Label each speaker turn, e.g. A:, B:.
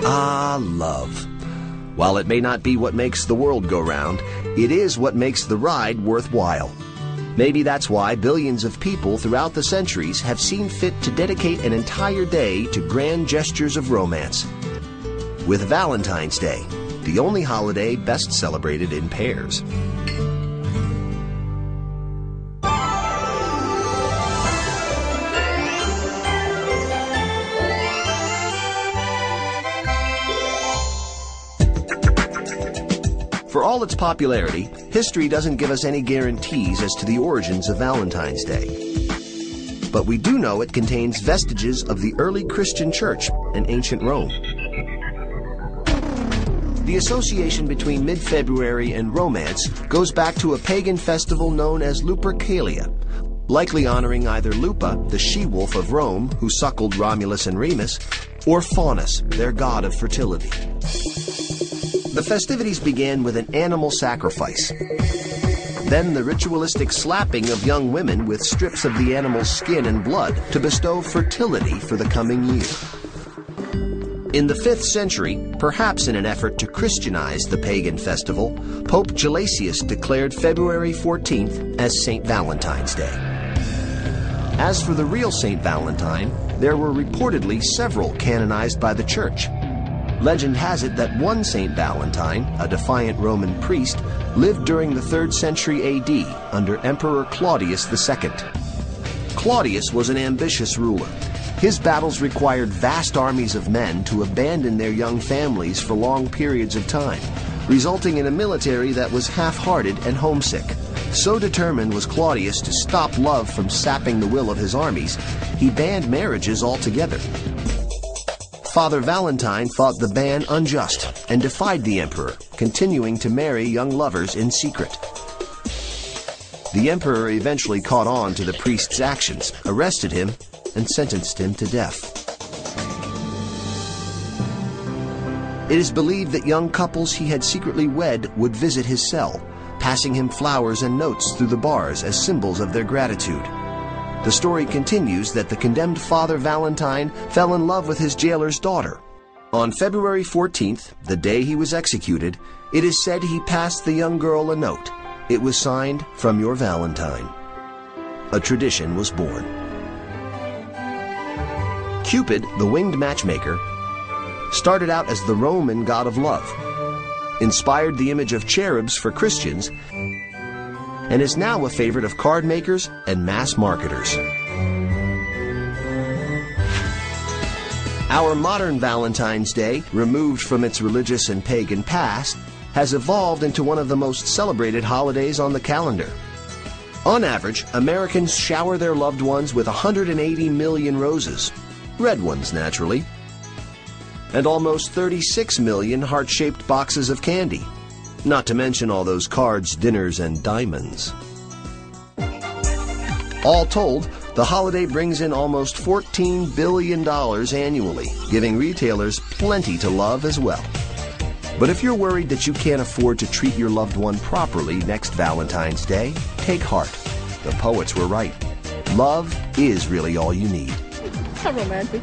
A: Ah, love. While it may not be what makes the world go round, it is what makes the ride worthwhile. Maybe that's why billions of people throughout the centuries have seen fit to dedicate an entire day to grand gestures of romance. With Valentine's Day, the only holiday best celebrated in pairs. For all its popularity, history doesn't give us any guarantees as to the origins of Valentine's Day. But we do know it contains vestiges of the early Christian church and ancient Rome. The association between mid-February and romance goes back to a pagan festival known as Lupercalia, likely honoring either Lupa, the she-wolf of Rome who suckled Romulus and Remus, or Faunus, their god of fertility. The festivities began with an animal sacrifice. Then the ritualistic slapping of young women with strips of the animal's skin and blood to bestow fertility for the coming year. In the 5th century, perhaps in an effort to Christianize the pagan festival, Pope Gelasius declared February 14th as St. Valentine's Day. As for the real St. Valentine, there were reportedly several canonized by the Church. Legend has it that one St. Valentine, a defiant Roman priest, lived during the 3rd century AD under Emperor Claudius II. Claudius was an ambitious ruler. His battles required vast armies of men to abandon their young families for long periods of time, resulting in a military that was half-hearted and homesick. So determined was Claudius to stop love from sapping the will of his armies, he banned marriages altogether. Father Valentine thought the ban unjust and defied the emperor, continuing to marry young lovers in secret. The emperor eventually caught on to the priest's actions, arrested him, and sentenced him to death. It is believed that young couples he had secretly wed would visit his cell, passing him flowers and notes through the bars as symbols of their gratitude. The story continues that the condemned Father Valentine fell in love with his jailer's daughter. On February 14th, the day he was executed, it is said he passed the young girl a note. It was signed, "From your Valentine." A tradition was born. Cupid, the winged matchmaker, started out as the Roman god of love, inspired the image of cherubs for Christians, and is now a favorite of card makers and mass marketers. Our modern Valentine's Day, removed from its religious and pagan past, has evolved into one of the most celebrated holidays on the calendar. On average, Americans shower their loved ones with 180 million roses, red ones naturally, and almost 36 million heart-shaped boxes of candy. Not to mention all those cards, dinners, and diamonds. All told, the holiday brings in almost $14 billion annually, giving retailers plenty to love as well. But if you're worried that you can't afford to treat your loved one properly next Valentine's Day, take heart. The poets were right. Love is really all you need.
B: How romantic.